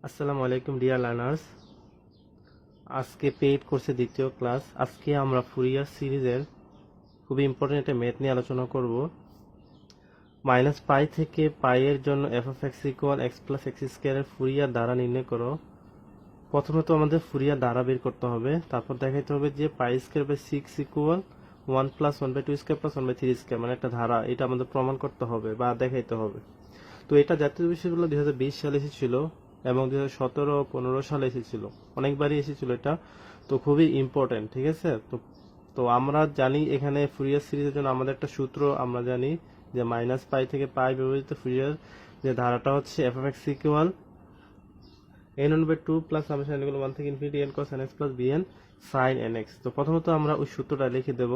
আসসালামু আলাইকুম dear learners. আজকে পেইড কোর্সের দ্বিতীয় ক্লাস। আজকে আমরা ফুরিয়ার সিরিজের খুবই ইম্পর্টেন্ট একটা ম্যাথ নিয়ে আলোচনা করব। মাইনাস পাই থেকে পাই এর জন্য F of x equal x plus x স্কোয়ারের ফুরিয়ার দ্বারা নির্ণয় করো। প্রথমে তো আমাদের ফুরিয়ার দ্বারা বের করতে হবে, তারপর দেখাইতে হবে যে pi square by six equal one plus one by two square plus one by three square, মানে একটা ধারা, এটা আমাদের প্রমাণ করতে হবে বা দেখাইতে হবে। তো এটা জাতীয় বিশ্ববিদ্যালয় 2020 সালে এসেছিল এবং 2017-15 সালে এসেছিল, অনেকবারই এসেছিল এটা। তো খুবই ইম্পর্টেন্ট, ঠিক আছে। তো তো আমরা জানি এখানে ফুরিয়ার সিরিজের জন্য আমাদের একটা সূত্র আমরা জানি যে মাইনাস পাই থেকে পাই ব্যবহৃত ফুরিয়ার যে ধারাটা হচ্ছে F of x equal n1/2 plus summation n equal 1 থেকে infinity n cos nx plus bn sin nx। তো প্রথমত আমরা ওই সূত্রটা লিখে দেব।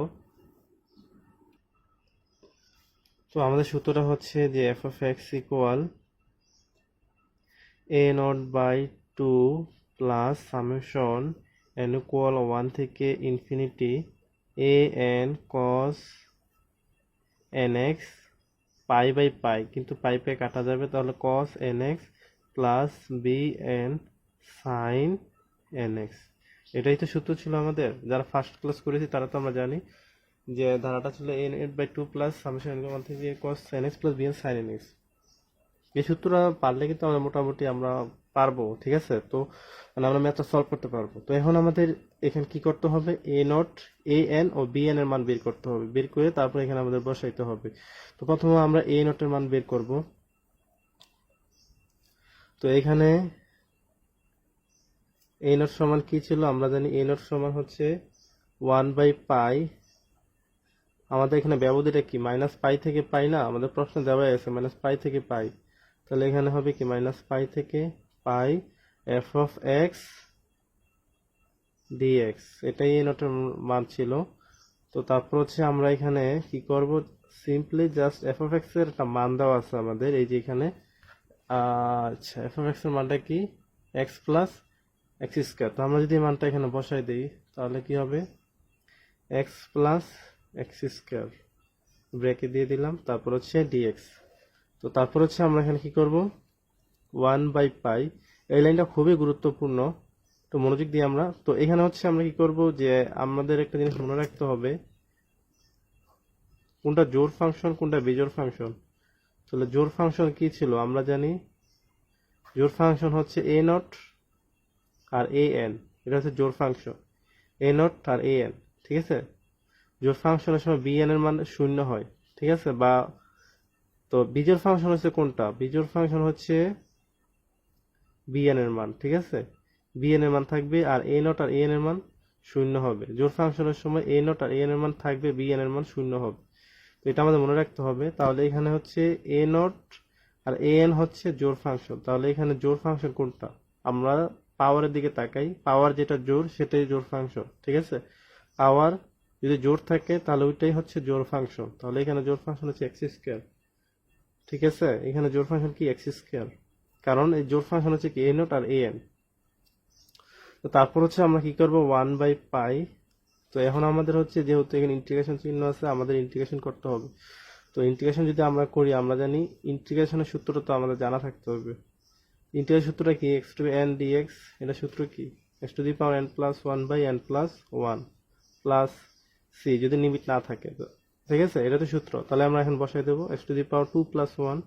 তো আমাদের সূত্রটা হচ্ছে যে f of x equal a0/2 plus summation n equal 1 থেকে infinity an cos nx pi by pi, কিন্তু পাই পাই কাটা যাবে, তাহলে cos nx plus bn sin nx। এটাই তো সূত্র ছিল আমাদের, যারা ফার্স্ট ক্লাস করেছি তারা তো আমরা জানি যে ধারাটা ছিল a0/2 plus summation n equal 1 থেকে cos nx plus bn sin nx। এই সূত্রটা পারলে কিন্তু আমরা মোটামুটি আমরা পারবো, ঠিক আছে। তো মানে আমরা ম্যাথটা সলভ করতে পারবো। তো এখন আমাদের এখানে কি করতে হবে, এ নট এ এন ও বি এন এর মান বের করতে হবে, বের করে তারপর এখানে আমাদের বসাইতে হবে। তো প্রথমে আমরা এ নটের মান বের করব। তো এখানে এ নট সমান কি ছিল আমরা জানি, এ নট সমান হচ্ছে 1/পাই। আমাদের এখানে ব্যবধিটা কি, মাইনাস পাই থেকে পাই না, আমাদের প্রশ্ন দেওয়া আছে মাইনাস পাই থেকে পাই। তাহলে এখানে হবে কি মাইনাস পাই থেকে pi F of x dx, এটাই এই নোটের মান ছিল। তো তারপর হচ্ছে আমরা এখানে কি করব, simply just F of x এর একটা মান দেওয়া আছে আমাদের, এই যে এখানে। আচ্ছা, এফ অফ এক্স এর মানটা কি, এক্স প্লাস এক্স স্কোয়ার। তো আমরা যদি এই মানটা এখানে বসাই দিই তাহলে কি হবে, এক্স প্লাস এক্স স্কোয়ার, ব্রেকে দিয়ে দিলাম, তারপর হচ্ছে ডিএক্স। তো তারপর হচ্ছে আমরা এখানে কি করব, 1/পাই। এই লাইনটা খুবই গুরুত্বপূর্ণ, তো মনোযোগ দিয়ে আমরা। তো এখানে হচ্ছে আমরা কি করব, যে আমাদের একটা জিনিস মনে রাখতে হবে, কোনটা জোড় ফাংশন কোনটা বিজোড় ফাংশন। তাহলে জোড় ফাংশন কি ছিল আমরা জানি, জোড় ফাংশন হচ্ছে এ নট আর এ এন, এটা হচ্ছে জোড় ফাংশন, এ নট আর এ এন, ঠিক আছে। জোড় ফাংশনের সময় বি এন এর মান শূন্য হয়, ঠিক আছে। বা তো বিজোড় ফাংশন হচ্ছে কোনটা, বিজোড় ফাংশন হচ্ছে বিএন এর মান, ঠিক আছে। বিএন এর মান থাকবে আর এ নট আর এন এর মান শূন্য হবে। জোড় ফাংশনের সময় এ নট আর এন এর মান থাকবে, বিএন এর মান শূন্য হবে। তো এটা আমাদের মনে রাখতে হবে। তাহলে এখানে হচ্ছে এ নট আর এন হচ্ছে জোড় ফাংশন, তাহলে এখানে জোড় ফাংশন কোনটা, আমরা পাওয়ারের দিকে তাকাই, পাওয়ার যেটা জোড় সেটাই জোড় ফাংশন, ঠিক আছে। পাওয়ার যদি জোড় থাকে তাহলে ওইটাই হচ্ছে জোড় ফাংশন। তাহলে এখানে জোড় ফাংশন হচ্ছে এক্স স্কোয়ার, ঠিক আছে। এখানে জোড় ফাংশন কি এক্স স্কোয়ার, কারণ এই জোড় ফাংশন হচ্ছে কি এ নট আর এ এন। তো তারপর হচ্ছে আমরা কি করব, 1/পাই। তো এখন আমাদের হচ্ছে যেহেতু এখানে ইন্টিগ্রেশন চিহ্ন আছে, আমাদের ইন্টিগ্রেশন করতে হবে। তো ইন্টিগ্রেশন যদি আমরা করি, আমরা জানি ইন্টিগ্রেশনের সূত্রটা তো আমাদের জানা থাকতে হবে। ইন্টিগ্রেশন সূত্রটা কি, এক্স টু এন ডিএক্স, এটা সূত্র কি, x to the power n plus one by n plus one plus c, যদি লিমিট না থাকে তো, ঠিক আছে। এটা তো সূত্র। তাহলে আমরা এখন বসাই দেবো x to the power two plus one,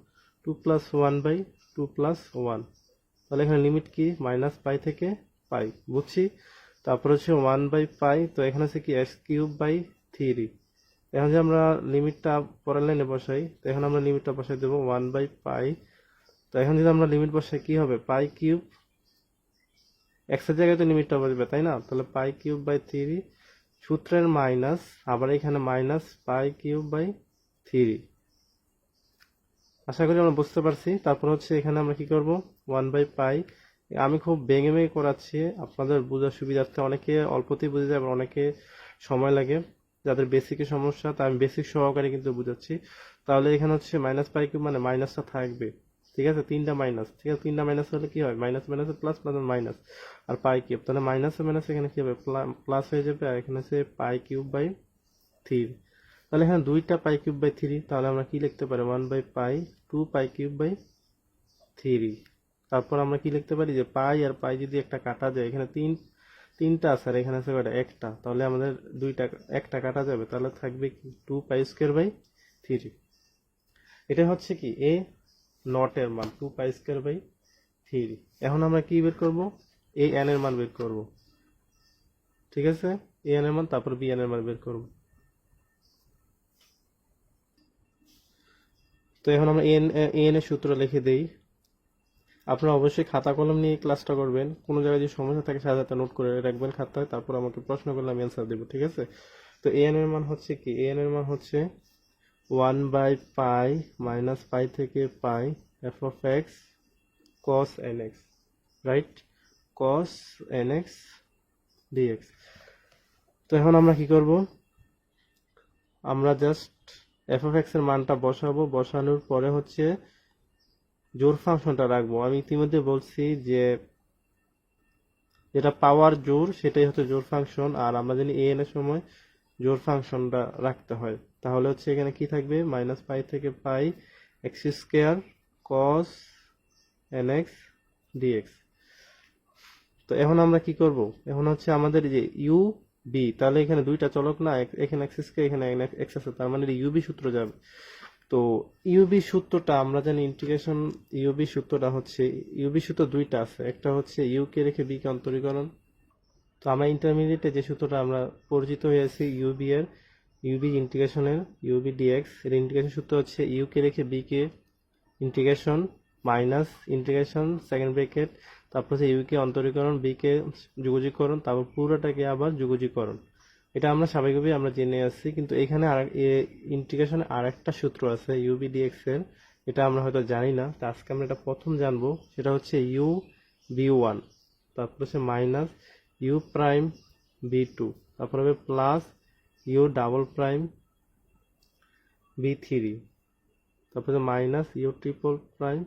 two plus one by two plus one. তাহলে এখানে লিমিট কি, মাইনাস পাই থেকে পাই, বুঝছি। তারপর হচ্ছে 1/পাই, তো এখানে হচ্ছে কি এক্স কিউব বাই থ্রি। এখন যে আমরা লিমিটটা পরের লাইনে বসাই, তো এখন আমরা লিমিটটা বসাই দেবো 1/পাই। তো এখন যদি আমরা লিমিট বসাই কি হবে, পাই কিউব, এক্স এর জায়গায় তো লিমিটটা বসবে তাই না, তাহলে পাই কিউব বাই থ্রি, সূত্রের মাইনাস, আবার এখানে minus pi cube by three. আশা করি আমরা বুঝতে পারছি। তারপর হচ্ছে এখানে আমরা কি করব, 1/পাই। আমি খুব ভেঙে ভেঙে করাচ্ছি আপনাদের বোঝার সুবিধার্থে, অনেকে অল্পতেই বুঝে যায়, আবার অনেকে সময় লাগে, যাদের বেসিকে সমস্যা, তা আমি বেসিক সহকারে কিন্তু বুঝাচ্ছি। তাহলে এখানে হচ্ছে মাইনাস পাই কিউব মানে মাইনাসটা থাকবে, ঠিক আছে, তিনটা মাইনাস, ঠিক আছে। তিনটা মাইনাস হলে কি হয়, minus minus plus, plus minus, আর পাই কিউব, তাহলে মাইনাস মাইনাস এখানে কি হবে, প্লাস হয়ে যাবে, আর এখানে হচ্ছে পাই কিউব বাই থ্রি। তাহলে এখানে দুইটা পাই কিউব বাই থ্রি, তাহলে আমরা কি লিখতে পারি, 1/পাই two pi cube by three. তারপর আমরা কি লিখতে পারি যে পাই আর পাই যদি একটা কাটা যায়, এখানে তিনটা আছে আর এখানে আছে কয়টা, একটা, তাহলে আমাদের একটা কাটা যাবে, তাহলে থাকবে কি 2π² 3। এটা হচ্ছে কি এ নট এর মান 2π²3। এখন আমরা কি বের করব, এ এন এর মান বের করব, ঠিক আছে, এ এন এর মান, তারপর বি এন এর মান বের করব। তো এখন আমরা এন এর সূত্র লিখে দেই। আপনারা অবশ্যই খাতা কলম নিয়ে ক্লাসটা করবেন, কোনো জায়গায় যদি সমস্যা থাকে সাথে সাথে নোট করে রাখবেন খাতায়, তারপর আমাকে প্রশ্ন করলে আমি অ্যান্সার দেবো, ঠিক আছে। তো এন এর মান হচ্ছে কি, এন এর মান হচ্ছে 1/π মাইনাস পাই থেকে pi F of X cos nx, right, cos nx dx। তো এখন আমরা কি করব, আমরা জাস্ট এফ অফ এক্স এর মানটা বসাবো, বসানোর পরে হচ্ছে জোড় ফাংশনটা রাখবো। আমি ইতিমধ্যে বলছি যে যেটা পাওয়ার জোড় সেটাই হচ্ছে জোড় ফাংশন, আর আমরা জানি এ এন এর সময় জোড় ফাংশনটা রাখতে হয়। তাহলে হচ্ছে এখানে কি থাকবে, মাইনাস পাই থেকে পাই x² cos nx dx। তো এখন আমরা কি করব, এখন হচ্ছে আমাদের যে ইউ বি, তাহলে এখানে দুইটা চলক না, এখানে x², এখানে x আছে, তার মানে ইউবি সূত্র যাবে। তো ইউবি সূত্রটা আমরা জানি ইন্টিগ্রেশন, ইউবি সূত্রটা হচ্ছে, ইউবি সূত্র দুইটা আছে, একটা হচ্ছে ইউ কে রেখে বি কে অন্তরীকরণ। তো আমরা ইন্টারমিডিয়েটে যে সূত্রটা আমরা পরিচিত হয়েছি ইউবি এর, ইউবি ইন্টিগ্রেশনের ইউবি ডিএক্স এর ইন্টিগ্রেশন সূত্র হচ্ছে ইউ কে রেখে বি কে integration minus integration second bracket, তারপর হচ্ছে ইউ কে অন্তরীকরণ, বি কে যুগজীকরণ, তারপর পুরোটাকে আবার যুগজীকরণ। এটা আমরা স্বাভাবিকভাবেই আমরা জেনে আসছি, কিন্তু এখানে ইন্টিগ্রেশনে আর একটা সূত্র আছে ইউবি ডিএক্স এর, এটা আমরা হয়তো জানি না, তো আজকে আমরা এটা প্রথম জানবো। সেটা হচ্ছে ইউ বি1, তারপর হচ্ছে মাইনাস ইউ প্রাইম বি2, তারপর হবে প্লাস ইউ ডাবল প্রাইম বি3, তারপর মাইনাস ইউ ট্রিপল প্রাইম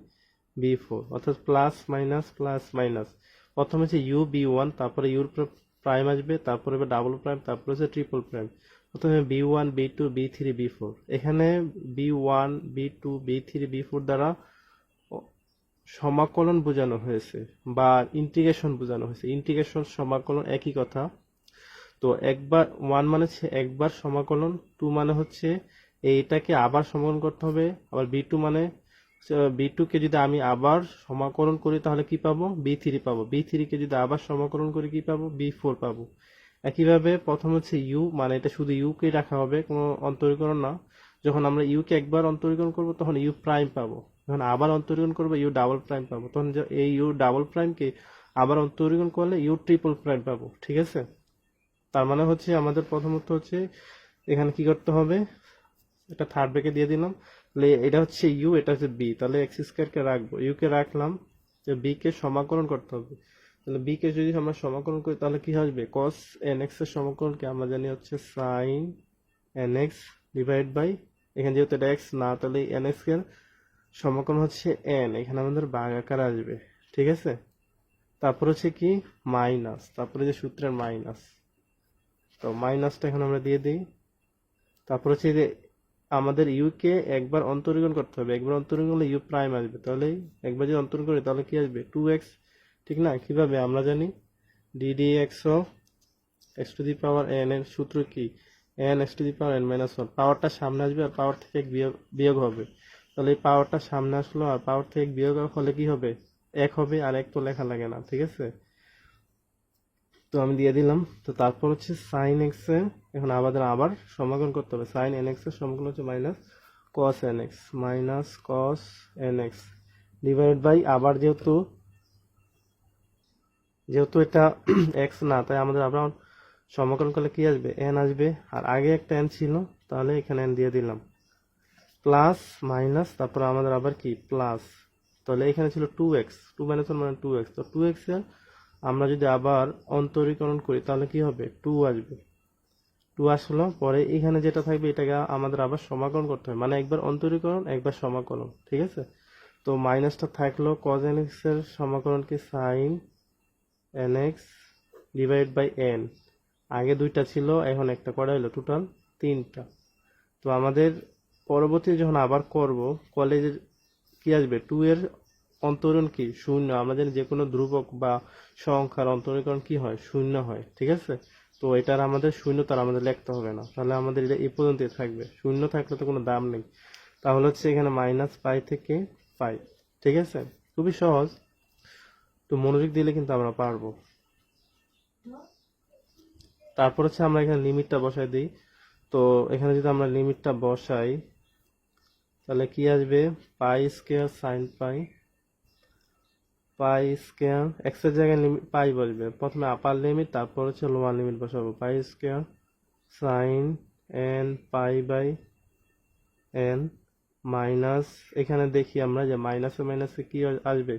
বি4, অর্থাৎ প্লাস মাইনাস প্লাস মাইনাস। প্রথমে হচ্ছে ইউ বি1, তারপরে ইউর প্রাইম আসবে, তারপরে হবে ডাবল প্রাইম, তারপরে হচ্ছে ট্রিপল প্রাইম, প্রথমে বি1 বি2 বি3 বি4। এখানে বি1 বি2 বি3 বি4 দ্বারা সমাকলন বোঝানো হয়েছে বা ইন্টিগ্রেশন বোঝানো হয়েছে। ইন্টিগ্রেশন সমাকলন একই কথা। তো একবার 1 মানে হচ্ছে একবার সমাকলন, 2 মানে হচ্ছে এইটাকে আবার সমাকলন করতে হবে, আবার বি2 মানে বি2 কে যদি আমি আবার সমাকলন করি তাহলে কি পাবো, বি3 পাবো, বি3 কে যদি আবার সমাকলন করি কি পাবো, বি4 পাবো। একইভাবে প্রথম হচ্ছে ইউ, মানে এটা শুধু ইউ কে রাখা হবে, কোনো অন্তরীকরণ না। যখন আমরা ইউ কে একবার অন্তরীকরণ করব তখন ইউ প্রাইম পাবো, যখন আবার অন্তরীকরণ করবো ইউ ডাবল প্রাইম পাবো, তখন এই ইউ ডাবল প্রাইমকে আবার অন্তরীকরণ করলে ইউ ট্রিপল প্রাইম পাবো, ঠিক আছে। তার মানে হচ্ছে আমাদের প্রথমত হচ্ছে এখানে কি করতে হবে, এটা থার্ড ব্রেকে দিয়ে দিলাম, তাহলে এটা হচ্ছে ইউ, এটা হচ্ছে বি, তাহলে x² কে রাখবো, ইউ কে রাখলাম, বি কে সমাকলন করতে হবে। তাহলে বি কে যদি আমরা সমাকলন করি তাহলে কি আসবে, cos nx এর সমাকলনকে আমরা জানি হচ্ছে sin nx ডিভাইড বাই, এখানে যেহেতু এটা x না, তাহলে nx এর সমাকলন হচ্ছে n, এখানে আমাদের ভাগ আকার আসবে, ঠিক আছে। তারপর হচ্ছে কি মাইনাস, তারপরে যে সূত্রের মাইনাস, তো মাইনাসটা এখন আমরা দিয়ে দিই। তারপর হচ্ছে যে আমাদের ইউ কে একবার অন্তরীকরণ করতে হবে, একবার অন্তরীকরণ করলে ইউ প্রাইম আসবে, তাহলে একবার যদি অন্তরীকরণ করি তাহলে কি আসবে 2x, ঠিক না। কিভাবে আমরা জানি ddx of x two the power n এর সূত্র কি, n x two the power n minus 1, পাওয়ারটা সামনে আসবে আর পাওয়ার থেকে বিয়োগ হবে, তাহলে এই পাওয়ারটা সামনে আসলো আর পাওয়ার থেকে বিয়োগ হলে কি হবে, এক হবে, আর এক তো লেখা লাগে না, ঠিক আছে। তো আমি দিয়ে দিলাম। তো তারপর হচ্ছে সাইন এক্স এর এখন আবার সমাকলন করতে হবে, সাইন এন এক্স এর সমাকলন হচ্ছে minus cos n x, minus cos n x divide by, আবার যেহেতু এটা এক্স না, তাই আমাদের আবার সমাকলন করলে কি আসবে, এন আসবে, আর আগে একটা এন ছিল তাহলে এখানে এন দিয়ে দিলাম, প্লাস মাইনাস, তারপর আমাদের আবার কি প্লাস, তাহলে এখানে ছিল 2x, 2 মাইনাস 1 মানে 2x, তো 2x এর আমরা যদি আবার অন্তরীকরণ করি তাহলে কি হবে, 2 আসবে, 2 আসলো, পরে এখানে যেটা থাকবে এটাকে আমাদের আবার সমাকলন করতে হবে, মানে একবার অন্তরীকরণ একবার সমাকলন, ঠিক আছে। তো মাইনাসটা থাকলো cos nx এর সমাকলন কি sin nx divide by n, আগে দুইটা ছিল এখন একটা করা হলো, টোটাল 3টা। তো আমাদের পরবর্তী যখন আবার করব কলেজে কি আসবে, 2 এর অন্তরণ কি শূন্য, আমরা জানি যে কোনো ধ্রুবক বা সংখ্যার অন্তরীকরণ কি হয়, শূন্য হয়, ঠিক আছে। তো এটার আমাদের শূন্য তার আমাদের লিখতে হবে না, তাহলে আমাদের এটা এই পর্যন্তই থাকবে, শূন্য থাকলে তো কোনো দাম নেই। তাহলে হচ্ছে এখানে -π থেকে π, ঠিক আছে, খুবই সহজ। তো মনোযোগ দিলে কিন্তু আমরা পারবো। তারপর হচ্ছে আমরা এখানে লিমিটটা বসাই দিই। তো এখানে যদি আমরা লিমিটটা বসাই তাহলে কি আসবে, π² sin π² এক্স এর জায়গায় লিমিট পাই বসবে, প্রথমে আপার লিমিট তারপর হচ্ছে লোয়ার লিমিট বসাবো, π² sin n π/n মাইনাস, এখানে দেখি আমরা যে মাইনাসে মাইনাসে কি আসবে,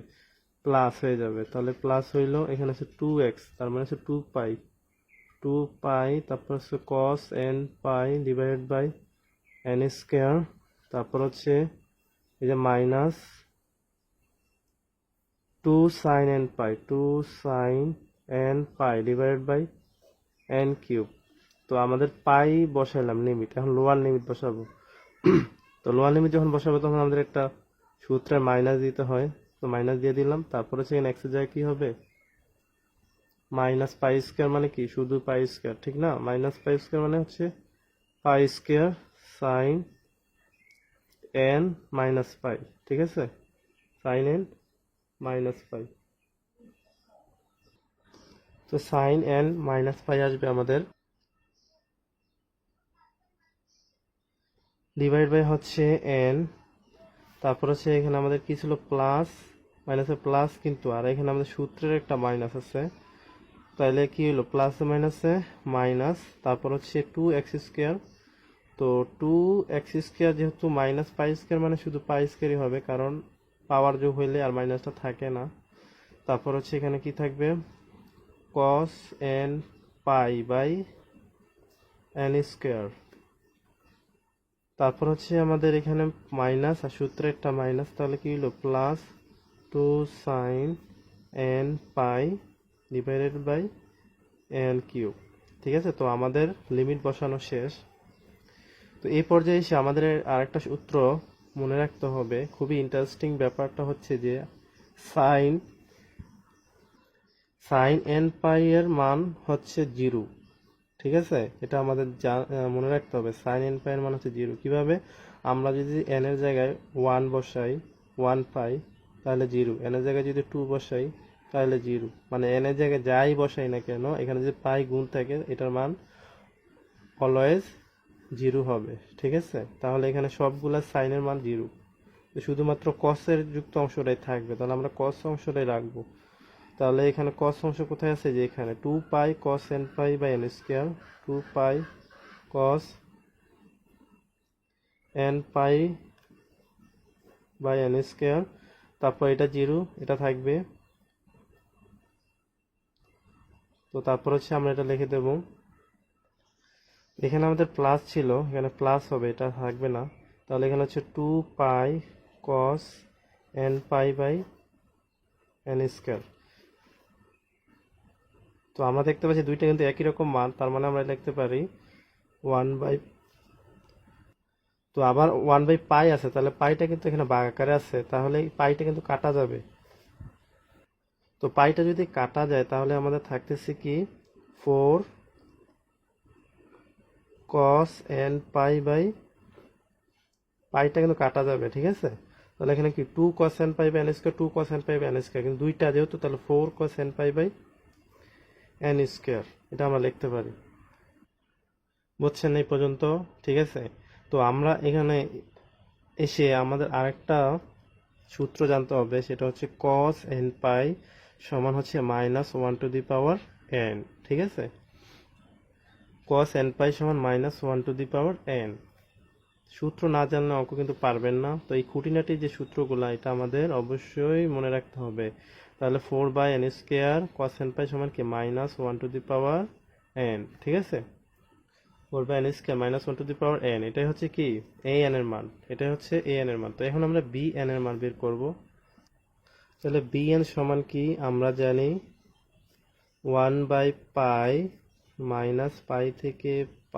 প্লাস হয়ে যাবে, তাহলে প্লাস হইলো, এখানে হচ্ছে 2x তার মানে হচ্ছে 2π, তারপর হচ্ছে cos n π/n², তারপর হচ্ছে এই যে মাইনাস 2 sin n π/n³ তো আমাদের পাই বসাইলাম লিমিট, এখন লোয়ার লিমিট বসাবো। তো লোয়ার লিমিট যখন বসাবো তখন আমাদের একটা সূত্রে মাইনাস দিতে হয়, তো মাইনাস দিয়ে দিলাম। তারপর হচ্ছে এখানে এক্স এর জায়গায় কি হবে, -π² মানে কি, শুধু π², ঠিক না, -π² মানে হচ্ছে π² sin n - π, ঠিক আছে, sin n - π। তো sin n - π আসবে আমাদের, ডিভাইড বাই হচ্ছে n, তারপর হচ্ছে এখানে আমাদের কি ছিল, প্লাস, মাইনাসে প্লাস কিন্তু, আর এখানে আমাদের সূত্রের একটা মাইনাস আছে, তাহলে কি হলো, প্লাসে মাইনাসে মাইনাস, তারপর হচ্ছে 2x², তো 2x² যেহেতু -π² মানে শুধু π² হবে, কারণ পাওয়ার যোগ হইলে আর মাইনাসটা থাকে না। তারপর হচ্ছে এখানে কি থাকবে, cos n π/n², তারপর হচ্ছে আমাদের এখানে মাইনাস আর সূত্রে একটা মাইনাস, তাহলে কি হলো, প্লাস 2 sin n π/n³, ঠিক আছে। তো আমাদের লিমিট বসানো শেষ। তো এই পর্যায়ে এসে আমাদের আরেকটা সূত্র মনে রাখতে হবে, খুবই ইন্টারেস্টিং ব্যাপারটা হচ্ছে যে সাইন n π এর মান হচ্ছে 0, ঠিক আছে, এটা আমাদের মনে রাখতে হবে, সাইন n π এর মান হচ্ছে 0। কিভাবে, আমরা যদি n এর জায়গায় 1 বসাই 1 পাই তাহলে 0, n এর জায়গায় যদি 2 বসাই তাহলে 0, মানে n এর জায়গায় যাই বসাই না কেন এখানে যদি পাই গুণ থাকে এটার মান অলওয়েজ 0 হবে, ঠিক আছে। তাহলে এখানে সবগুলা সাইনের মান 0, শুধুমাত্র কসের যুক্ত অংশটাই থাকবে, তাহলে আমরা কস অংশটাই রাখবো। তাহলে এখানে কস অংশ কোথায় আছে, যে এখানে 2π cos n π/n², 2π cos n π/n², তারপর এটা 0, এটা থাকবে। তো তারপর হচ্ছে আমরা এটা লিখে দেব, এখানে আমাদের প্লাস ছিল, এখানে প্লাস হবে, এটা থাকবে না, তাহলে এখানে হচ্ছে 2π cos n π/n²। তো আমরা দেখতে পাচ্ছি দুইটা কিন্তু একই রকম মান, তার মানে আমরা লিখতে পারি 1 বাই, তো আবার 1/π আছে, তাহলে পাইটা কিন্তু এখানে ভাগ আকারে আছে, তাহলে এই পাইটা কিন্তু কাটা যাবে। তো পাইটা যদি কাটা যায় তাহলে আমাদের থাকতেছে কি, 4 cos n π/, পাইটা কিন্তু কাটা যাবে, ঠিক আছে। তাহলে এখানে কি 2 cos n π/n², 2 cos n π/n², কিন্তু দুইটা যেহেতু, তাহলে 4 cos n π/n², এটা আমরা লিখতে পারি। বুঝছেন এই পর্যন্ত, ঠিক আছে। তো আমরা এখানে এসে আমাদের আরেকটা সূত্র জানতে হবে, সেটা হচ্ছে cos n π সমান হচ্ছে -1/n, ঠিক আছে, cos n π সমান -1/n। সূত্র না জানলে অঙ্ক কিন্তু পারবেন না, তো এই খুঁটিনাটি যে সূত্রগুলো এটা আমাদের অবশ্যই মনে রাখতে হবে। তাহলে 4/n² cos n π সমান কি, -1/n, ঠিক আছে, 4/n² -1/n, এটাই হচ্ছে কি an এর মান, এটাই হচ্ছে an এর মান। তো এখন আমরা bn এর মান বের করব। তাহলে bn সমান কি, আমরা জানি 1/π - π থেকে π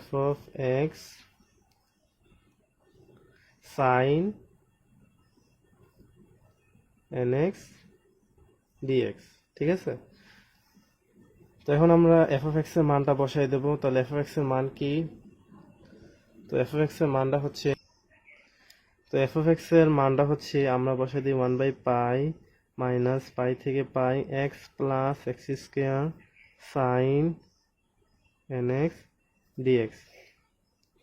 f of x sin nx dx, ঠিক আছে। তো এখন আমরা f of x এর মানটা বসাই দেব। তাহলে f of x এর মান কি? তো f of x এর মানটা হচ্ছে আমরা বসাই দিই 1/পাই মাইনাস পাই থেকে পাই x plus x square sine nx dx।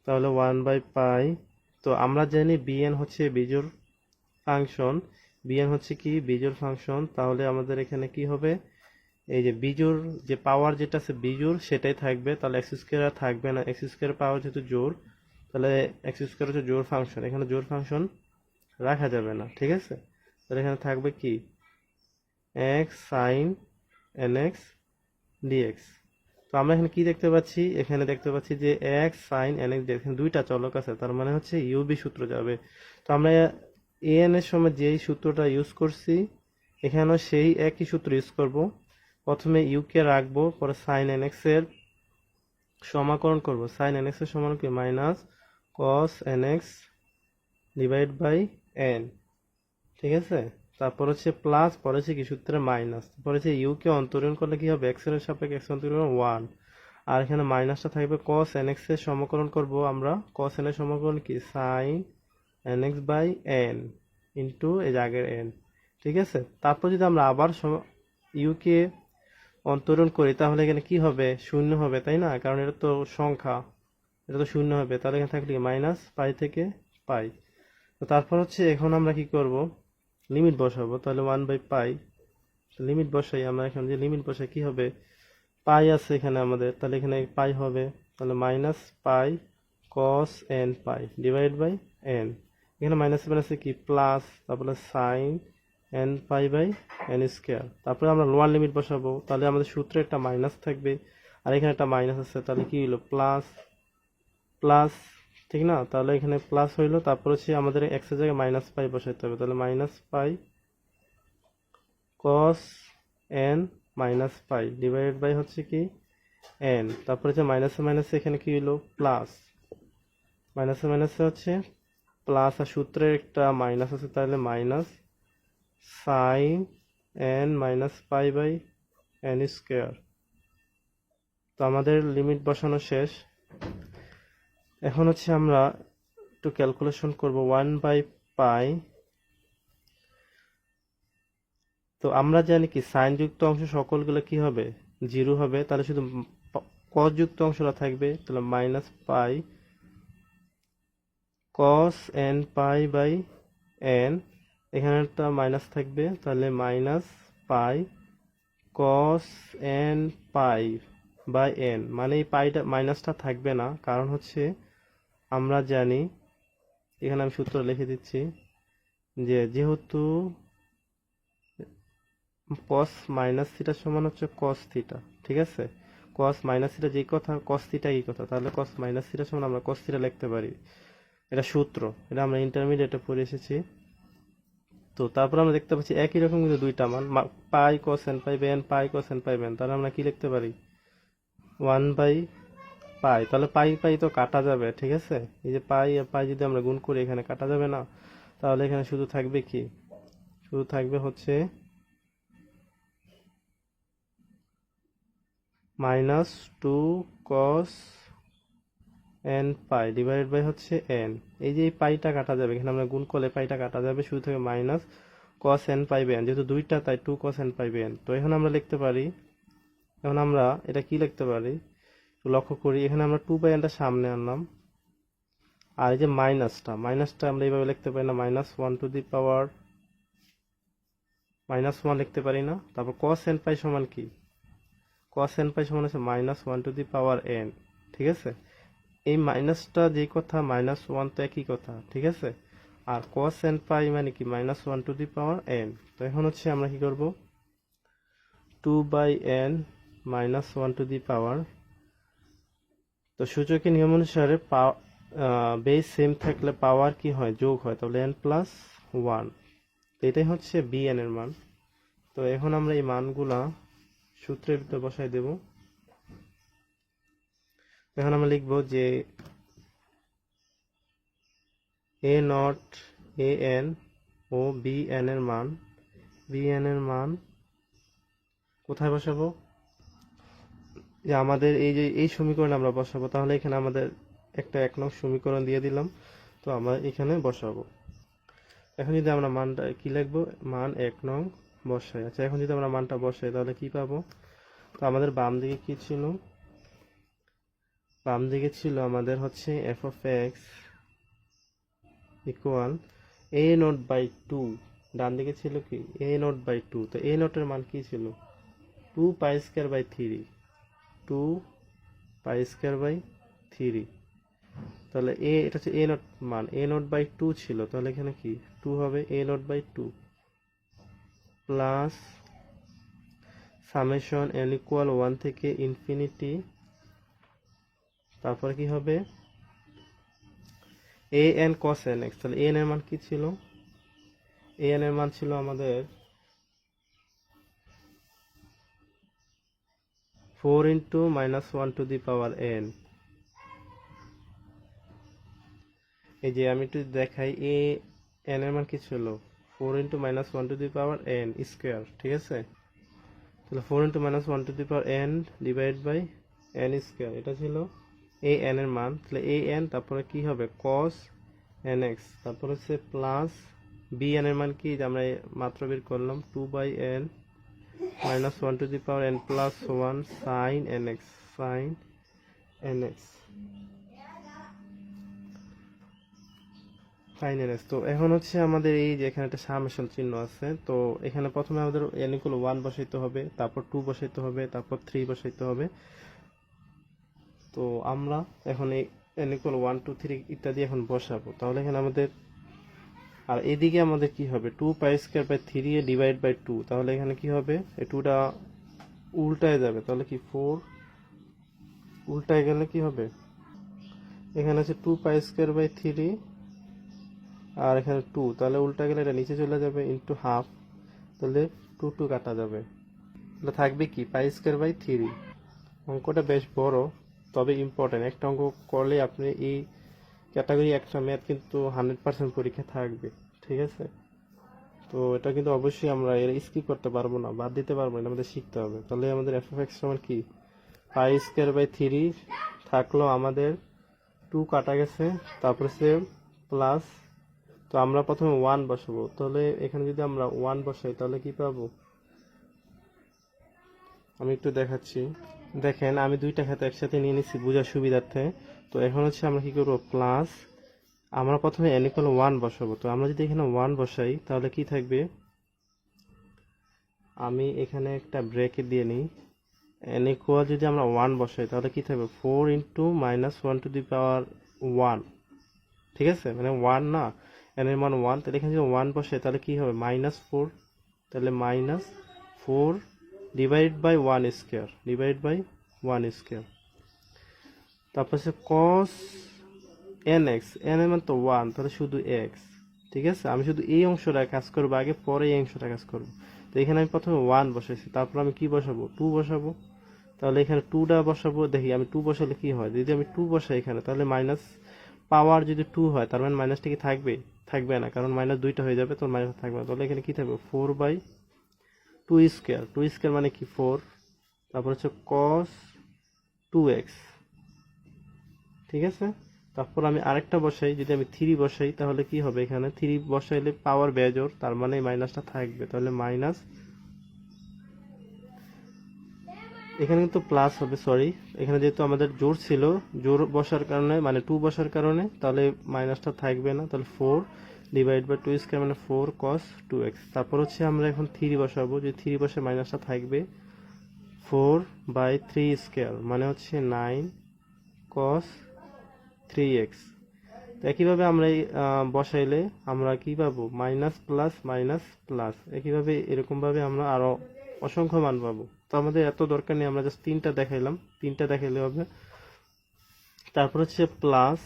তাহলে 1/পাই। তো আমরা জানি bn হচ্ছে বিজোড় ফাংশন, bn হচ্ছে কি বিজোড় ফাংশন। তাহলে আমাদের এখানে কি হবে, এই যে বিজোড় যে পাওয়ার যেটা আছে বিজোড় সেটাই থাকবে। তাহলে এক্স স্কোয়ার আর থাকবে না, এক্স স্কোয়ার পাওয়ার যেহেতু জোড়, তাহলে এক্স স্কোয়ার হচ্ছে জোড় ফাংশন, এখানে জোড় ফাংশন রাখা যাবে না, ঠিক আছে। তাহলে এখানে থাকবে কি এক্স সাইন nx dx। তো আমরা এখানে কি দেখতে পাচ্ছি, এখানে দেখতে পাচ্ছি যে এক্স সাইন nx dx, এখানে দুইটা চলক আছে, তার মানে হচ্ছে ইউবি সূত্র যাবে। তো আমরা an এর সময় যেই সূত্রটা ইউজ করছি এখানেও সেই একই সূত্র ইউজ করব। প্রথমে ইউ কে রাখবো, পরে সাইন nx এর সমাকলন করব। সাইন nx এর সমান কি minus cos nx divide by n, ঠিক আছে। তারপর হচ্ছে প্লাস, পরে হচ্ছে কি সূত্রে মাইনাস, পরে হচ্ছে ইউ কে অন্তরণ করলে কি হবে এক্স এর সাপেক্ষে এক্স অন্তরণ 1, আর এখানে মাইনাসটা থাকবে কস nx এর সমাকলন করব আমরা। কস n এর সমাকলন কি sine nx by n into এই আগের n, ঠিক আছে। তারপর যদি আমরা আবার ইউ কে অন্তরণ করি তাহলে এখানে কি হবে শূন্য হবে, তাই না, কারণ এটা তো সংখ্যা, এটা তো শূন্য হবে। তাহলে এখানে থাকলে মাইনাস পাই থেকে পাই। তো তারপর হচ্ছে এখন আমরা কি করব, লিমিট বসাবো। তাহলে 1/পাই লিমিট বসাই আমরা, এখন যে লিমিট বসাই কি হবে, পাই আছে এখানে আমাদের, তাহলে এখানে পাই হবে। তাহলে minus pi cos n pi divide by n, এখানে মাইনাস মাইনাসে কি প্লাস, তারপরে sine n pi by n square. তারপরে আমরা লোয়ার লিমিট বসাবো, তাহলে আমাদের সূত্রে একটা মাইনাস থাকবে আর এখানে একটা মাইনাস আছে, তাহলে কি হলো প্লাস প্লাস, ঠিক না। তাহলে এখানে প্লাস হইলো, তারপর হচ্ছে আমাদের এক্স এর জায়গায় মাইনাস পাই বসাইতে হবে। তাহলে minus pi cos n minus pi divided by হচ্ছে কি এন, তারপর হচ্ছে মাইনাসে মাইনাসে এখানে কি হলো প্লাস, মাইনাসে মাইনাসে হচ্ছে প্লাস, আর সূত্রের একটা মাইনাস আছে, তাহলে minus sine n minus pi by n square. তো আমাদের লিমিট বসানো শেষ। এখন হচ্ছে আমরা একটু ক্যালকুলেশন করব 1/পাই। তো আমরা জানি কি সাইন যুক্ত অংশ সকলগুলো কি হবে জিরো হবে, তাহলে শুধু কস যুক্ত অংশটা থাকবে। তাহলে minus pi cos n pi by n, এখানে একটা মাইনাস থাকবে, তাহলে minus pi cos n pi by n, মানে এই পাইটা মাইনাসটা থাকবে না, কারণ হচ্ছে আমরা জানি, এখানে আমি সূত্র লিখে দিচ্ছি, যে যেহেতু কস মাইনাস থিটার সমান হচ্ছে কস থিটা, ঠিক আছে। কস মাইনাস থিটা যেই কথা, কস থিটা এই কথা, তাহলে কস মাইনাস থিটার সমান আমরা কস থিটা লিখতে পারি, এটা সূত্র, এটা আমরা ইন্টারমিডিয়েটে পড়ে এসেছি। তো তারপর আমরা দেখতে পাচ্ছি একই রকম কিন্তু দুইটা মান, পাই কস এন পাই বেন পাই কস এন পাই বেন, তাহলে আমরা কি লিখতে পারি 1/পাই। তাহলে পাই পাই তো কাটা যাবে, ঠিক আছে। এই যে পাই আর পাই যদি আমরা গুণ করি এখানে কাটা যাবে না, তাহলে এখানে শুধু থাকবে কি, শুধু থাকবে হচ্ছে minus two cos n pi divided by হচ্ছে এন। এই যে এই পাইটা কাটা যাবে, এখানে আমরা গুণ করলে পাইটা কাটা যাবে, শুধু থেকে minus cos n pi by n, যেহেতু দুইটা তাই two cos n pi by n. তো এখন আমরা লিখতে পারি, এখন আমরা এটা কি লিখতে পারি লক্ষ্য করি, এখানে আমরা 2/nটা সামনে আনলাম, আর এই যে মাইনাসটা আমরা এইভাবে লিখতে পারি না, -1 লিখতে পারি না। তারপর cos n পাই সমান কি, cos n পাই সমান হচ্ছে -1n, ঠিক আছে। এই মাইনাসটা যেই কথা -1 তো একই কথা, ঠিক আছে। আর cos n পাই মানে কি -1n। তো এখন হচ্ছে আমরা কি করব 2/n -1, তো সূচকের নিয়ম অনুসারে বেস সেম থাকলে পাওয়ার কি হয় যোগ হয়, তাহলে n+1। তো এটাই হচ্ছে bn এর মান। তো এখন আমরা এই মানগুলা সূত্রের ভিতরে বসাই দেব। এখন আমরা লিখব যে a0 an ও bn এর মান bn এর মান কোথায় বসাবো? যে আমাদের এই যে এই সমীকরণে আমরা বসাবো, তাহলে এখানে আমাদের একটা 1 নং সমীকরণ দিয়ে দিলাম, তো আমরা এখানে বসাবো। এখন যদি আমরা মানটা কি লিখবো, মান 1 নং বসাই। আচ্ছা, এখন যদি আমরা মানটা বসাই তাহলে কি পাবো? তো আমাদের বাম দিকে কি ছিল? বাম দিকে ছিল আমাদের হচ্ছে f of x equal a not by 2, ডান দিকে ছিল কি a নট বাই 2। তো a নটের মান কি ছিল? 2 pi square by 3, 2 pi square by 3। তাহলে এটা হচ্ছে a নট মান, a নট বাই 2 ছিল, তাহলে এখানে কি 2 হবে a not by 2 plus summation n equal 1 থেকে ইনফিনিটি, তারপর কি হবে an cos nx। তাহলে an এর মান কি ছিল? an এর মান ছিল আমাদের 4 into minus 1 to the power n। এই যে আমি একটু দেখাই, an এর মান কি ছিল? 4 into minus 1 to the power n square, ঠিক আছে? তাহলে 4 into minus 1 to the power n divide by n square, এটা ছিল an এর মান। তাহলে an তারপরে কি হবে cos nx, তারপর হচ্ছে প্লাস bn এর মান কি, যে আমরা মাত্র বের করলাম 2 by n minus 1 to the power n plus 1 sin nx, sin nx, sin nx। তো এখন হচ্ছে আমাদের এই যে এখানে একটা সামেশন চিহ্ন আছে, তো এখানে প্রথমে আমাদের n ইকুয়াল 1 বসাইতে হবে, তারপর 2 বসাইতে হবে, তারপর 3 বসাইতে হবে। তো আমরা এখন এই n ইকুয়াল 1 2 3 ইত্যাদি এখন বসাবো। তাহলে এখানে আমাদের, আর এদিকে আমাদের কি হবে 2 পাই স্কয়ার বাই 3 এ ডিভাইড বাই 2, তাহলে এখানে কি হবে এই 2টা উল্টায় যাবে, তাহলে কি 4 উল্টায় গেলে কি হবে, এখানে আছে 2 পাই স্কয়ার বাই 3 আর এখানে 2, তাহলে উল্টা গেলে এটা নিচে চলে যাবে ইনটু হাফ, তাহলে 2 2 কাটা যাবে, তাহলে থাকবে কি পাই স্কয়ার বাই 3। অঙ্কটা বেশ বড়, তবে ইম্পর্টেন্ট। একটা অঙ্ক করলে আপনি এই ক্যাটাগরি একটা ম্যাথ কিন্তু 100% পরীক্ষা থাকবে, ঠিক আছে? তো এটা কিন্তু অবশ্যই আমরা এর স্কিপ করতে পারবো না, বাদ দিতে পারবো না, আমাদের শিখতে হবে। তাহলে আমাদের এফ অফ এক্স সমান কি, পাই স্কয়ার বাই 3 থাকলো, আমাদের 2 কাটা গেছে, তারপর সে প্লাস, তো আমরা প্রথমে 1 বসাবো। তাহলে এখানে যদি আমরা 1 বসাই তাহলে কি পাবো, আমি একটু দেখাচ্ছি। দেখেন আমি দুইটা খাতা একসাথে নিয়ে নিচ্ছি বোঝার সুবিধার্থে। তো এখন হচ্ছে আমরা কি করবো, প্লাস আমরা প্রথমে n ইকুয়াল 1 বসাবো। তো আমরা যদি এখানে 1 বসাই তাহলে কি থাকবে, আমি এখানে একটা ব্র্যাকেট দিয়ে নিই, n ইকুয়াল যদি আমরা 1 বসাই তাহলে কি থাকবে 4 ইন্টু মাইনাস 1 টু দি পাওয়ার 1, ঠিক আছে? মানে 1 না, n এর মান 1, তাহলে এখানে যদি 1 বসাই তাহলে কি হবে মাইনাস 4, তাহলে minus 4 divide by 1 square, divide by 1 square, তারপর হচ্ছে cos nx, n এর মান তো 1, তাহলে শুধু x, ঠিক আছে? আমি শুধু এই অংশটা কাজ করবো আগে, পরে এই অংশটা কাজ করবো। তো এখানে আমি প্রথমে 1 বসাইছি, তারপর আমি কি বসাবো 2 বসাবো, তাহলে এখানে 2টা বসাবো। দেখি আমি 2 বসালে কি হয়, যদি আমি 2 বসাই এখানে তাহলে মাইনাস পাওয়ার যদি 2 হয় তার মানে মাইনাসটা কি থাকবে, থাকবে না, কারণ মাইনাস 2টা হয়ে যাবে, তো মাইনাস থাকবে না। তাহলে এখানে কি থাকবে 4 বাই 2 স্কয়ার, 2 স্কয়ার মানে কি 4, তারপর হচ্ছে cos 2x, ঠিক আছে? তারপর আমি আরেকটা বসাই, যদি আমি 3 বসাই তাহলে কি হবে, এখানে 3 বসাইলে পাওয়ার বেজোড়, তার মানে মাইনাসটা থাকবে, তাহলে মাইনাস, এখানে কিন্তু প্লাস হবে, সরি, এখানে যেহেতু আমাদের জোর ছিল, জোর বসার কারণে মানে 2 বসার কারণে, তাহলে মাইনাসটা থাকবে না, তাহলে 4 ডিভাইড বাই 2 স্কয়ার মানে 4 cos 2x। তারপর হচ্ছে আমরা এখন 3 বসাবো, যদি 3 বসে মাইনাসটা থাকবে 4 বাই 3 স্কয়ার মানে হচ্ছে 9 cos 3x। তো একইভাবে আমরা বসাইলে আমরা কি পাবো, মাইনাস প্লাস মাইনাস প্লাস, একইভাবে এরকমভাবে আমরা আরো অসংখ্য মান পাবো। তো আমাদের এত দরকার নেই, আমরা জাস্ট 3টা দেখাইলাম, 3টা দেখাইলে হবে। তারপর হচ্ছে প্লাস,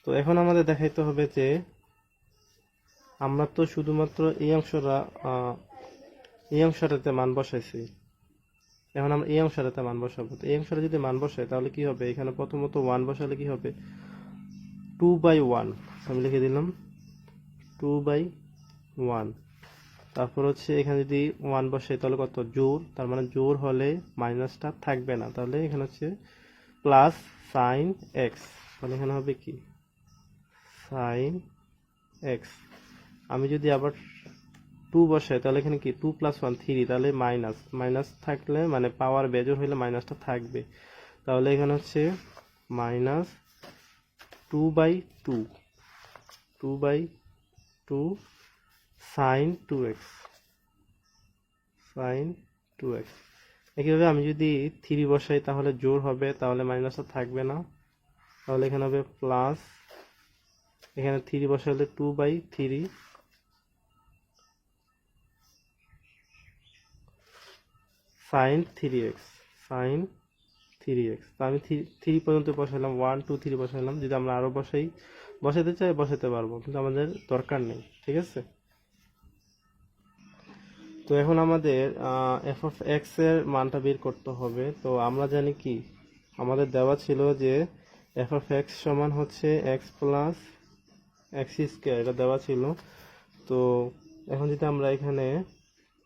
তো এখন আমাদের দেখাইতে হবে যে আমরা তো শুধুমাত্র এই অংশটাতে মান বসাইছি, এখন আমরা এই অংশটাতে মান বসাবো। তো এই অংশটা যদি মান বসাই তাহলে কি হবে, এখানে প্রথমত 1 বসালে কি হবে 2 বাই 1, আমি লিখে দিলাম 2 বাই 1, তারপর হচ্ছে এখানে যদি 1 বসাই তাহলে কত জোর, তার মানে জোর হলে মাইনাসটা থাকবে না, তাহলে এখানে হচ্ছে প্লাস সাইন এক্স, তাহলে এখানে হবে কি সাইন এক্স। আমি যদি আবার 2 বসাই তাহলে এখানে কি 2 + 1 3, তাহলে মাইনাস মাইনাস থাকলে মানে পাওয়ার বেজোর হলে মাইনাসটা থাকবে, তাহলে এখানে হচ্ছে minus 2/2 2/2 sign 2x sign 2x। একইভাবে আমি যদি 3 বসাই তাহলে জোর হবে, তাহলে মাইনাসটা থাকবে না, তাহলে এখানে হবে প্লাস, এখানে 3 বসালে 2/3 সাইন 3x সাইন 3x। তো আমি 3 পর্যন্ত বসাইলাম, 1 2 3 বসাইলাম, যদি আমরা আরো বসাইতে চাই বসাতে পারবো, কিন্তু আমাদের দরকার নেই, ঠিক আছে। তো এখন আমাদের এফ অফ এক্স এর মানটা বের করতে হবে। তো আমরা জানি কি আমাদের দেওয়া ছিল যে এফ অফ এক্স সমান হচ্ছে এক্স প্লাস এক্স স্কোয়ার, এটা দেওয়া ছিল। তো এখন যদি আমরা এখানে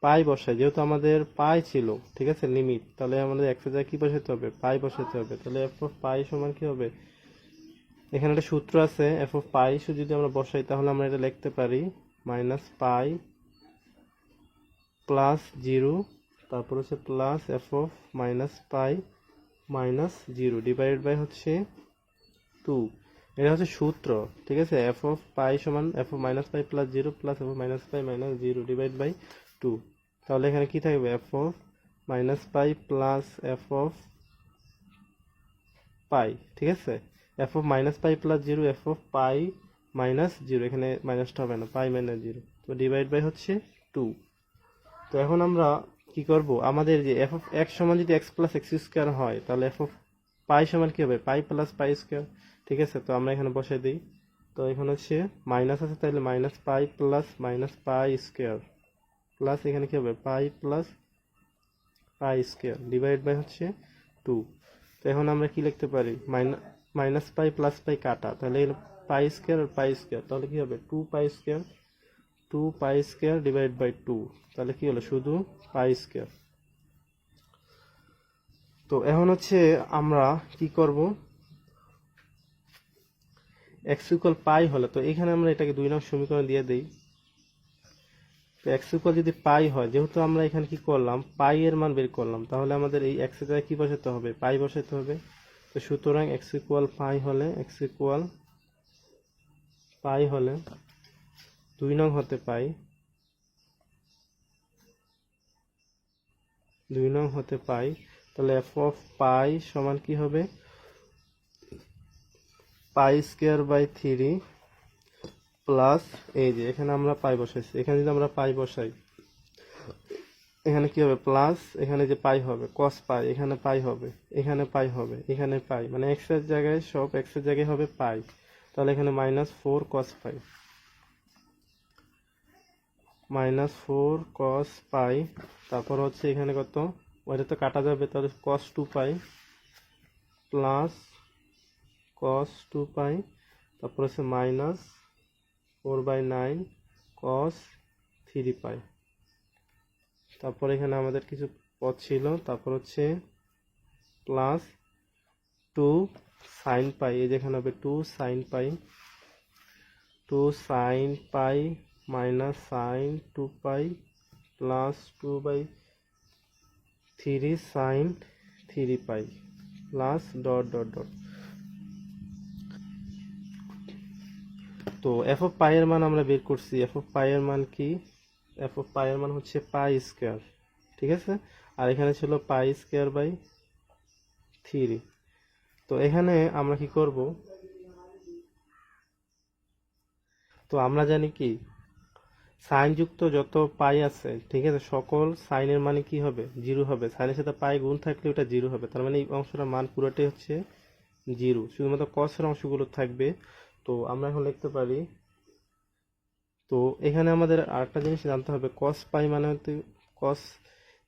পাই বসাই, যেহেতু আমাদের পাই ছিল, ঠিক আছে লিমিট, তাহলে আমাদের এক্স এর জায়গায় কি বসাতে হবে, পাই বসাতে হবে। তাহলে এফ অফ পাই সমান কি হবে, এখানে একটা সূত্র আছে এফ অফ পাই, যদি আমরা বসাই তাহলে আমরা এটা লিখতে পারি মাইনাস পাই প্লাস 0, তারপর হচ্ছে plus F of minus pi minus 0 divided by হচ্ছে 2। এটা হচ্ছে সূত্র, ঠিক আছে। এফ অফ পাই সমান F of minus pi plus 0 plus F of minus pi minus 0 divide by 2। তাহলে এখানে কি থাকবে, F of minus pi plus F of pi, ঠিক আছে। F of minus pi plus 0 F of pi minus 0, এখানে মাইনাসটা হবে না, পাই মাইনাস 0, তো ডিভাইড বাই হচ্ছে 2। তো এখন আমরা কি করব, আমাদের যে এফ অফ এক্স সমান যদি এক্স প্লাস এক্স স্কোয়ার হয়, তাহলে এফ অফ পাই সমান কি হবে, পাই প্লাস পাই স্কোয়ার, ঠিক আছে। তো আমরা এখানে বসাই দিই, তো এখানে হচ্ছে মাইনাস আছে, তাহলে minus pi plus minus pi square plus এখানে কি হবে pi plus pi square divide by হচ্ছে 2। তো এখন আমরা কি লিখতে পারি, মাইনাস পাই প্লাস পাই কাটা, তাহলে পাই স্কোয়ার আর পাই স্কোয়ার, তাহলে কি হবে 2 পাই স্কোয়ার ডিভাইড বাই 2, তাহলে কি হলো শুধু পাই স্কোয়ার। তো এখন হচ্ছে আমরা কি করব, এক্স ইকুয়াল পাই হলে, তো এখানে আমরা এটাকে 2 নং সমীকরণ দিয়ে দেই। তো এক্স ইকুয়াল যদি পাই হয়, যেহেতু আমরা এখানে কি করলাম পাই এর মান বের করলাম, তাহলে আমাদের এই এক্স এর জায়গায় কি বসাতে হবে, পাই বসাতে হবে। তো সুতরাং এক্স ইকুয়াল পাই হলে, এক্স ইকুয়াল পাই হলে 2 নং হতে পাই, 2 নং হতে পাই, তাহলে এফ অফ পাই সমান কি হবে, পাই স্কোয়ার বাই 3 প্লাস, এই যে এখানে আমরা পাই বসাইছি, এখানে যদি আমরা পাই বসাই এখানে কি হবে প্লাস, এখানে যে পাই হবে কস পাই, এখানে পাই হবে, এখানে পাই হবে, এখানে পাই, মানে এক্স এর জায়গায় সব এক্স এর জায়গায় হবে পাই, তাহলে এখানে -4 cos পাই, -4 cos পাই, তারপর হচ্ছে এখানে কত, ওইটা তো কাটা যাবে, তাহলে cos 2 পাই প্লাস cos 2 পাই, তারপর হচ্ছে -4/9 cos 3 পাই। তারপর এখানে আমাদের কিছু পদ ছিল, তারপর হচ্ছে প্লাস 2 sin পাই, এই যেখানে হবে 2 sin pi, 2 sin pi minus sin 2 pi plus 2/3 sin 3 pi plus dot dot dot. তো এফ অফ পাই এর মান আমরা বের করছি, এফ অফ পাই এর মান কি, এফ অফ পাই এর মান হচ্ছে পাই স্কোয়ার, ঠিক আছে। আর এখানে ছিল পাই স্কোয়ার বাই 3। তো এখানে আমরা কি করব, তো আমরা জানি কি সাইন যুক্ত যত পাই আছে, ঠিক আছে, সকল সাইনের মানে কি হবে 0 হবে, সাইনের সাথে পাই গুণ থাকলে ওটা 0 হবে, তার মানে এই অংশটার মান পুরোটাই হচ্ছে 0, শুধুমাত্র কসের অংশগুলো থাকবে। তো আমরা এখন লিখতে পারি, তো এখানে আমাদের আরেকটা জিনিস জানতে হবে, কস পাই মানে হতে কস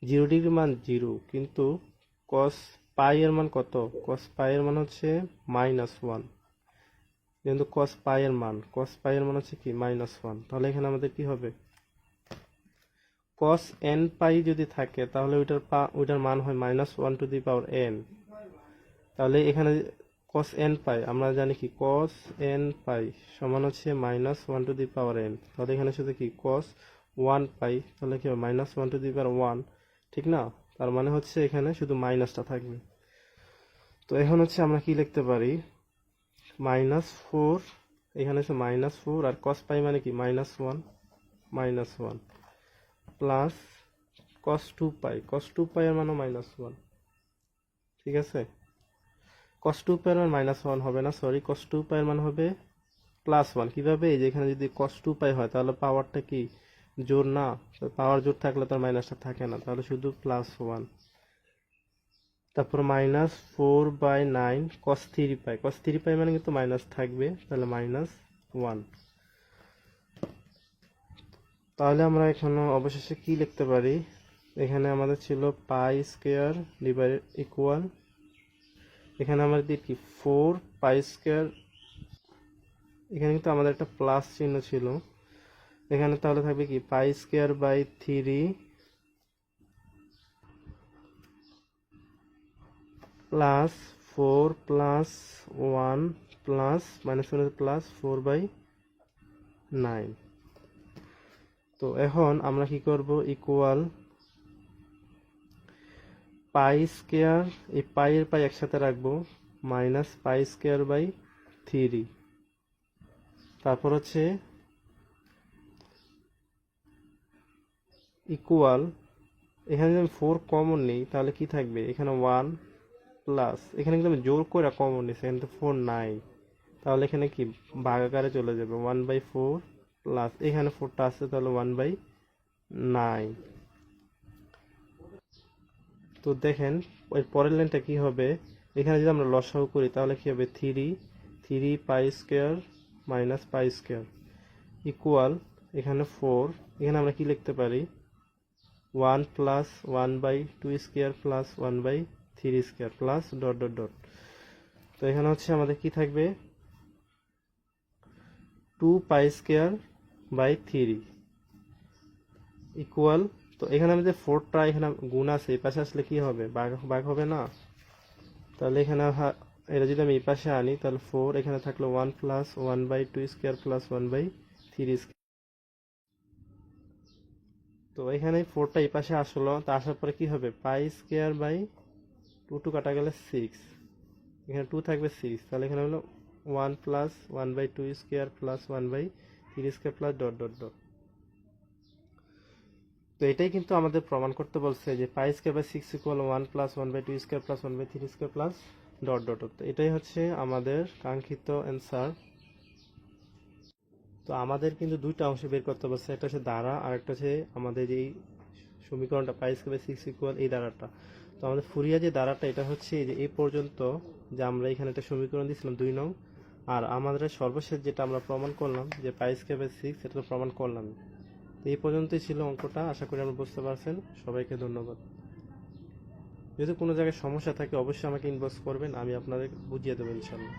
0 ডিগ্রি মান 0, কিন্তু কস পাই এর মান কত, কস পাই এর মান হচ্ছে -1, কিন্তু কস পাই এর মান হচ্ছে কি -1, তাহলে এখানে আমাদের কি হবে cos n পাই যদি থাকে তাহলে ওইটার মান হয় -1/n। তাহলে এখানে cos n পাই আমরা জানি কি cos n পাই সমান হচ্ছে -1/n। তাহলে এখানে শুধু কি cos 1 পাই, তাহলে কি হবে -1/1, ঠিক না? তার মানে হচ্ছে এখানে শুধু মাইনাসটা থাকবে। তো এখন হচ্ছে আমরা কি লিখতে পারি, -4, এখানে হচ্ছে -4 আর cos পাই মানে কি -1 প্লাস cos 2 পাই এর মানও -1, ঠিক আছে? cos 2 পাই এর মান -1 হবে না, সরি, cos 2 পাই এর মান হবে +1। কিভাবে? এই যে এখানে যদি cos 2 পাই হয় তাহলে পাওয়ারটা কি জোড় না, পাওয়ার জোড় থাকলে তার মাইনাসটা থাকে না, তাহলে শুধু +1। তারপর -4/9 cos 3 পাই মানে কিন্তু মাইনাস থাকবে, তাহলে -1। তাহলে আমরা এখানে অবশেষে কি লিখতে পারি, এখানে আমাদের ছিল π² ডিভাইডেড ইকুয়াল, এখানে আমাদের কি 4π², এখানে কিন্তু আমাদের একটা প্লাস চিহ্ন ছিল, এখানে তাহলে থাকবে কি π²/3 প্লাস 4 প্লাস 1 প্লাস -1 প্লাস 4/9। তো এখন আমরা কি করব, ইকুয়াল π², এই পাই এর পাই একসাথে রাখবো, -π²/3, তারপর হচ্ছে ইকুয়াল, এখানে যদি আমি 4 কমন নিই তাহলে কি থাকবে, এখানে 1 প্লাস, এখানে কিন্তু আমি জোর করে কমন নিচ্ছি, এখানে তো 4 নাই, তাহলে এখানে কি ভাগাকারে চলে যাবে, 1/4 প্লাস এখানে 4টা আছে তাহলে 1/9। তো দেখেন এর পরের লাইনটা কি হবে, এখানে যদি আমরা লসাগু করি তাহলে কি হবে 3π² -π² ইকুয়াল, এখানে 4, এখানে আমরা কি লিখতে পারি 1 plus 1/2² plus 1/3² plus dot dot dot. তো এখানে হচ্ছে আমাদের কি থাকবে 2π²/3 ইকুয়াল, তো এখানে আমাদের 4টা এখানে গুণ আছে, এই পাশে আসলে কি হবে, ভাগ হবে না, তাহলে এখানে এটা যদি আমি এই পাশে আনি তাহলে 4, এখানে থাকলো 1 প্লাস 1/2² প্লাস 1/3²। তো এখানে 4টা এই পাশে আসলো, তা আসার পরে কি হবে π²/2 কাটা গেলে 6, এখানে 2 থাকবে 6, তাহলে এখানে হলো 1 plus 1/2² plus 1/3² plus dot dot dot. তো এটাই কিন্তু আমাদের প্রমাণ করতে বলছে যে π²/6 equal 1 plus 1/2² plus 1/3² plus dot dot dot. এটাই হচ্ছে আমাদের কাঙ্ক্ষিত অ্যান্সার। তো আমাদের কিন্তু দুইটা অংশ বের করতে বলছে, একটা হচ্ছে দ্বারা আর একটা হচ্ছে আমাদের এই সমীকরণটা π²/6 ইকুয়াল এই দ্বারাটা। তো আমাদের ফুরিয়া যে দ্বারাটা এটা হচ্ছে এই যে এই পর্যন্ত, যে আমরা এখানে একটা সমীকরণ দিয়েছিলাম 2 নং, আর আমাদের সর্বশেষ যেটা আমরা প্রমাণ করলাম যে π²/6 এটা তো প্রমাণ করলাম। তো এই পর্যন্তই ছিল অঙ্কটা, আশা করি আমরা বুঝতে পারছেন। সবাইকে ধন্যবাদ। যদি কোনো জায়গায় সমস্যা থাকে অবশ্যই আমাকে ইনবক্স করবেন, আমি আপনাদের বুঝিয়ে দেবো ইনশাল্লাহ।